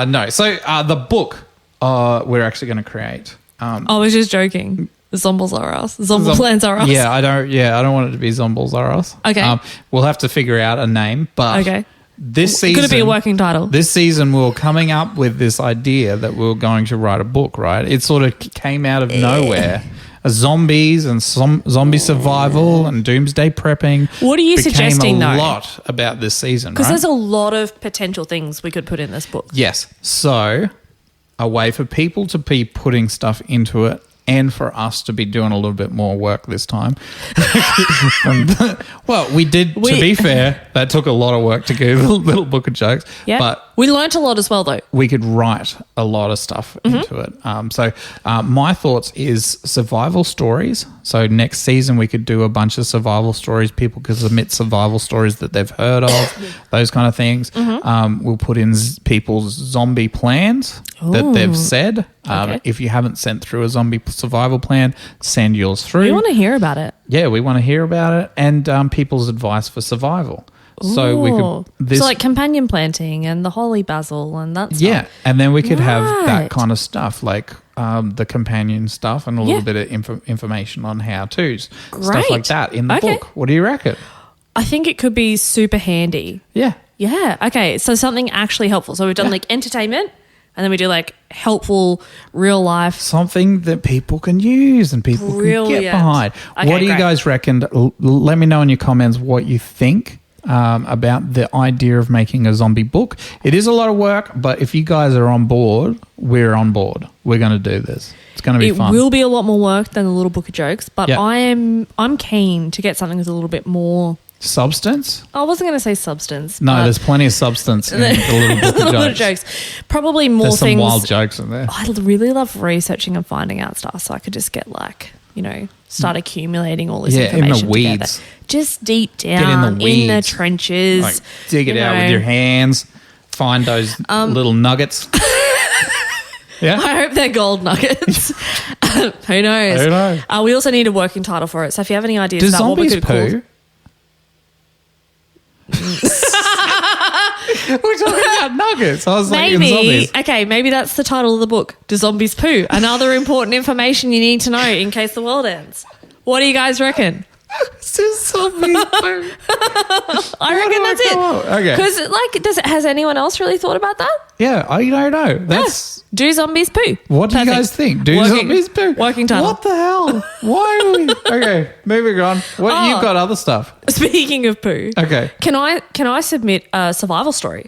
No. So the book we're actually going to create. I was just joking. Zombles are us. Zomble plans are us. Yeah, I don't want it to be Zombles are us. Okay. We'll have to figure out a name, but this season... Could it be a working title? This season we were coming up with this idea that we were going to write a book, right? It sort of came out of nowhere. Zombies and zombie survival and doomsday prepping. What are you suggesting, though? Became a lot about this season, because right? there's a lot of potential things we could put in this book. Yes. So a way for people to be putting stuff into it and for us to be doing a little bit more work this time. Well, we did, to be fair, that took a lot of work to get a little book of jokes. Yeah. But we learnt a lot as well, though. we could write a lot of stuff into it. So my thoughts is survival stories. So next season we could do a bunch of survival stories. People could submit survival stories that they've heard of, those kind of things. We'll put in people's zombie plans that they've said. Okay. If you haven't sent through a zombie survival plan, send yours through. We want to hear about it. Yeah, we want to hear about it, and people's advice for survival. So we could so like companion planting and the holy basil and that stuff. Yeah, and then we could have Right. that kind of stuff, like the companion stuff and a little bit of information on how-tos, stuff like that in the book. What do you reckon? I think it could be super handy. Yeah. Yeah. Okay. So something actually helpful. So we've done like entertainment, and then we do like helpful real life. Something that people can use and people can get behind. Okay, what do you great. guys reckon? Let me know in your comments what you think about the idea of making a zombie book. It is a lot of work, but if you guys are on board, we're on board. We're going to do this. It's going to be fun. It will be a lot more work than the little book of jokes, but Yeah. I'm keen to get something with a little bit more. Substance? I wasn't going to say substance. No, but there's plenty of substance in the little book of little bit of jokes. Probably more There's some things. wild jokes in there. I really love researching and finding out stuff, so I could just get start accumulating all this in information the weeds. together. Just deep Get down in the in the weeds. trenches. Like, dig it out with your hands. Find those little nuggets. Yeah. I hope they're gold nuggets. Who knows? Who knows? We also need a working title for it. So if you have any ideas Do about what we zombies could call poo? We're talking about nuggets. I was like, in Maybe, zombies. okay, maybe that's the title of the book. Do zombies poo? Another important information you need to know in case the world ends. What do you guys reckon? It's just zombies. I reckon that's it. Okay. Because has anyone else really thought about that? Yeah, I don't know. That's Do zombies poo? what do you Perfect. guys think? Do Working- zombies poo? working title. What the hell? Why are we? Okay, moving on. What Oh. you've got other stuff? Speaking of poo, Okay. can I submit a survival story?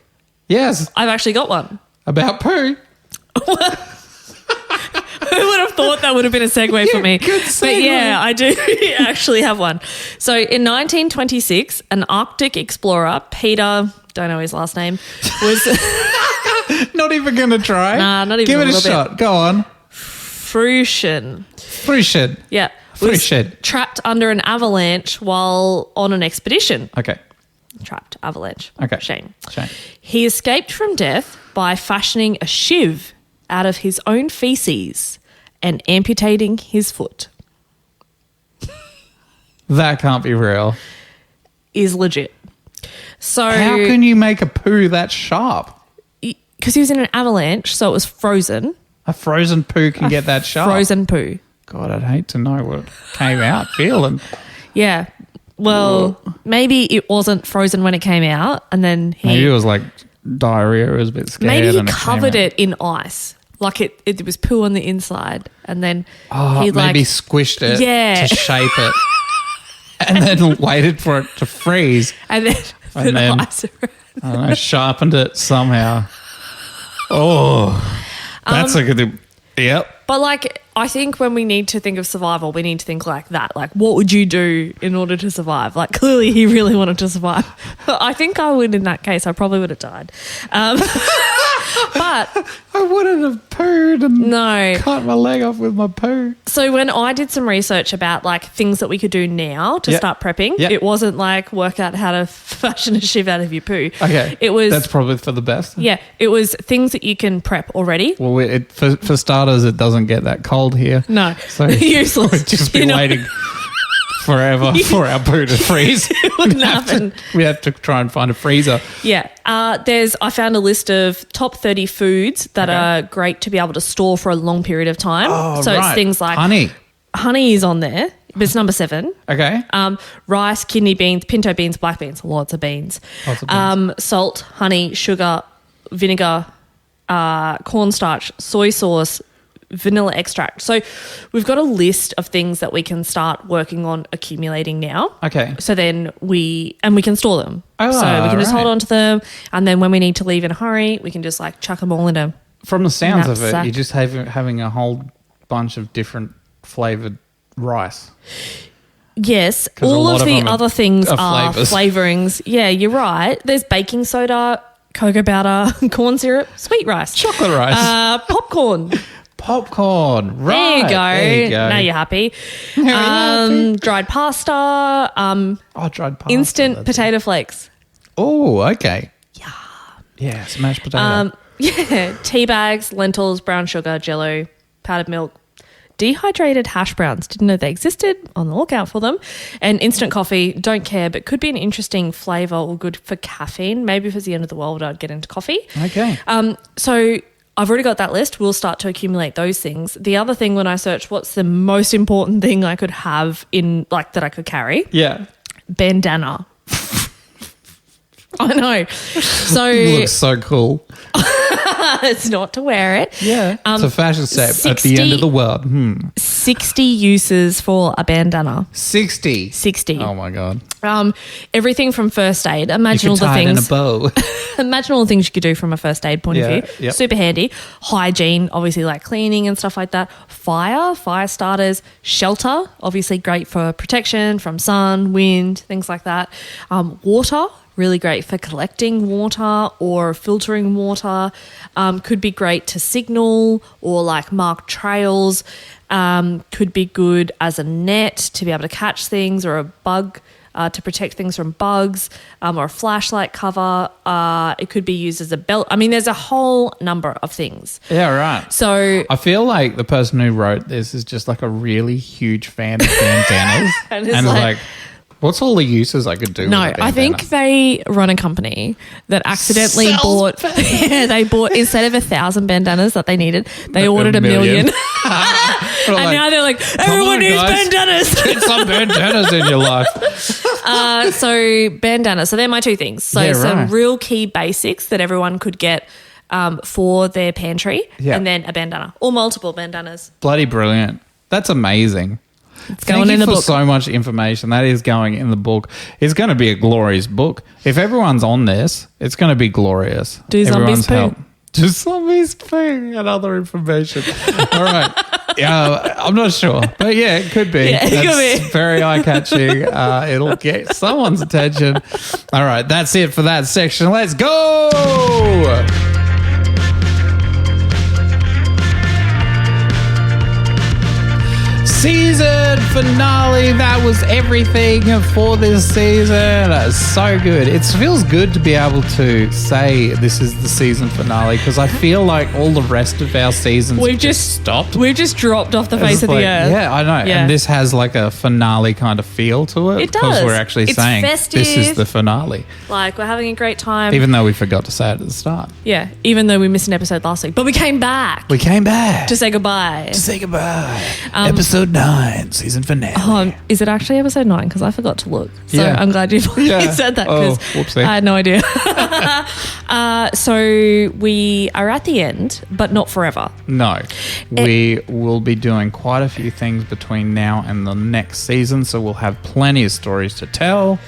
Yes, I've actually got one. about poo. Who would have thought that would have been a segue for me? good But segue. yeah, I do actually have one. So in 1926, an Arctic explorer, Peter, don't know his last name, was Not even gonna try. Nah, not even Give a it a little bit. shot. Go on. Fruscian. Fruscian. Yeah. Was Fruscian. trapped under an avalanche while on an expedition. Okay. Trapped, avalanche. Okay. Shame. Shame. He escaped from death by fashioning a shiv out of his own feces and amputating his foot. That can't be real. Is legit. So How can you make a poo that sharp? because he was in an avalanche, so it was frozen. A frozen poo can get that sharp. Frozen poo. God, I'd hate to know what it came out feeling. Yeah. Well, maybe it wasn't frozen when it came out, and then Maybe it was like diarrhea. It was a bit scared. maybe he and covered came out. it in ice, like it was poo on the inside, and then Oh, he maybe squished it Yeah. to shape it, and then waited for it to freeze. and then And put then- ice around. I don't know, sharpened it somehow. Oh, that's a good. Yep. But like, I think when we need to think of survival, we need to think like that. Like, what would you do in order to survive? Like, clearly he really wanted to survive. I think I would in that case. I probably would have died. But I wouldn't have pooed and no. cut my leg off with my poo. So when I did some research about like things that we could do now to Yep. start prepping, Yep. it wasn't like work out how to fashion a shiv out of your poo. Okay. It was, That's probably for the best. yeah, it was things that you can prep already. Well, for starters, it doesn't get that cold here. No, So useless. we'd just be You know? waiting forever for our poo to freeze. Wouldn't happen. We have to try and find a freezer. Yeah. I found a list of top 30 foods that Okay. are great to be able to store for a long period of time. Oh, so right. it's things like honey. honey is on there, but it's number 7. Okay. Rice, kidney beans, pinto beans, black beans, lots of beans. Lots of beans. Salt, honey, sugar, vinegar, cornstarch, soy sauce, vanilla extract. So we've got a list of things that we can start working on accumulating now. Okay. So then we can store them. Oh, so we can just right. hold on to them, and then when we need to leave in a hurry, we can just like chuck them all in a. From the sounds of it, knapsack. you're just having a whole bunch of different flavored rice. Yes, 'Cause a all lot of of the them other things are are flavours. flavorings. Yeah, you're right. There's baking soda, cocoa powder, corn syrup, sweet rice, Chocolate rice. popcorn. Popcorn. Right. There you go. Now you're happy. Dried pasta, Oh, dried pasta. instant that's potato flakes. Oh, okay. Yeah, smashed potato. Yeah, tea bags, lentils, brown sugar, jello, powdered milk, dehydrated hash browns. Didn't know they existed. On the lookout for them. And instant coffee. Don't care, but could be an interesting flavour or good for caffeine. Maybe if it's the end of the world, I'd get into coffee. Okay. So I've already got that list. We'll start to accumulate those things. The other thing when I searched what's the most important thing I could have in like that I could carry, Yeah. bandana. I know. So Looks so cool. it's not to wear it. Yeah. It's a fashion set at the 60 end of the world. 60 uses for a bandana. 60. 60. Oh, my God. Everything from first aid. You Imagine all could the tie it in a things. bow. Imagine all the things you could do from a first aid point Yeah, of view. yep. Super handy. Hygiene, obviously like cleaning and stuff like that. Fire starters. Shelter, obviously great for protection from sun, wind, things like that. Water, really great for collecting water or filtering water. Could be great to signal or like mark trails. Could be good as a net to be able to catch things or a bug to protect things from bugs, or a flashlight cover. It could be used as a belt. I mean, there's a whole number of things. Yeah, right. So I feel like the person who wrote this is just like a really huge fan of bandanas. And it's like, What's all the uses I could do? No, with a I think bandana? they run a company that accidentally Sells bought. Yeah, they bought instead of 1,000 bandanas that they needed, they ordered a million. And now they're like, everyone needs bandanas. Get some bandanas in your life. So bandanas. So they're my two things. So Yeah, some right. real key basics that everyone could get for their pantry, Yeah. and then a bandana or multiple bandanas. Bloody brilliant. That's amazing. It's going Thank you in the for book. so much information. That is going in the book. It's going to be a glorious book. If everyone's on this, it's going to be glorious. Do zombies Everyone's poo. help. Do zombies poo and other information. All right. Yeah, I'm not sure. But yeah, it could be. Yeah, it could be. Very eye-catching. It'll get someone's attention. All right. That's it for that section. Let's go. Season finale. That was everything for this season. So good. It feels good to be able to say this is the season finale because I feel like all the rest of our seasons We've just stopped. We've just dropped off the face It's of the like, earth. yeah, I know. Yeah. And this has like a finale kind of feel to it. It Because does. we're actually It's saying festive. this is the finale. Like, we're having a great time. Even though we forgot to say it at the start. Yeah, even though we missed an episode last week. But we came back We came back to say goodbye. to say goodbye. Episode 9, season finale. Is it actually episode 9? Because I forgot to look. So Yeah. I'm glad you said that Oh, because whoopsie. I had no idea. So we are at the end, but not forever. No, we will be doing quite a few things between now and the next season, so we'll have plenty of stories to tell.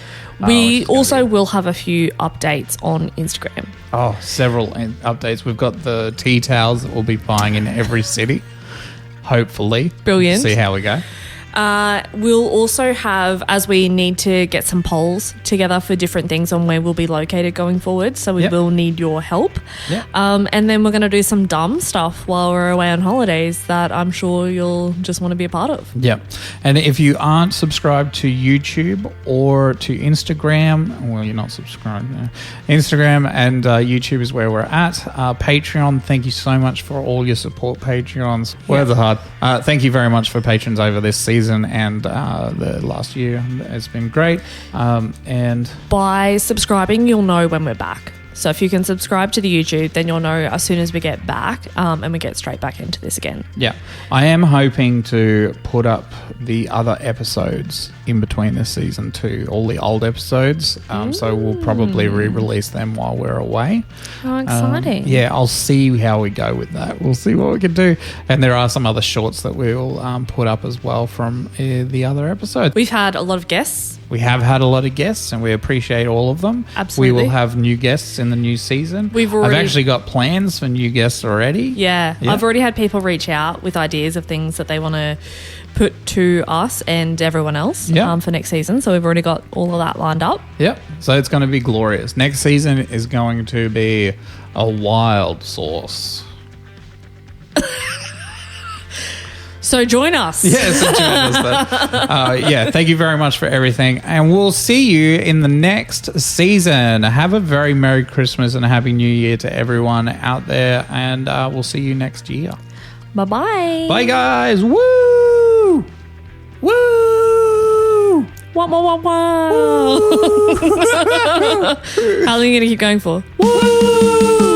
We it's gonna also will have a few updates on Instagram. several updates. We've got the tea towels that we'll be buying in every city, hopefully. Brilliant. See how we go. We'll also have, as we need to get some polls together for different things on where we'll be located going forward. So we Yep. will need your help. Yep. And then we're going to do some dumb stuff while we're away on holidays that I'm sure you'll just want to be a part of. Yep. And if you aren't subscribed to YouTube or to Instagram, well, you're not subscribed. No. Instagram and YouTube is where we're at. Patreon, thank you so much for all your support, Patreons. Words are hard. Thank you very much for patrons over this season and the last year. It's been great. And By subscribing, you'll know when we're back. So if you can subscribe to the YouTube, then you'll know as soon as we get back and we get straight back into this again. yeah, I am hoping to put up the other episodes in between this season too, all the old episodes. So we'll probably re-release them while we're away. How exciting. Yeah, I'll see how we go with that. We'll see what we can do. And there are some other shorts that we'll put up as well from the other episodes. We've had a lot of guests. We have had a lot of guests and we appreciate all of them. Absolutely. We will have new guests in the new season. I've I've already- actually got plans for new guests already. Yeah. Yeah. I've already had people reach out with ideas of things that they want to put to us and everyone else Yeah. for next season. So we've already got all of that lined up. Yep. So it's going to be glorious. Next season is going to be a wild sauce. So join us. Yes, yeah. Thank you very much for everything, and we'll see you in the next season. Have a very Merry Christmas and a Happy New Year to everyone out there, and we'll see you next year. Bye-bye. Bye, guys. Woo! Woo! Wah, wah, wah, wah. How long are you going to keep going for? Woo!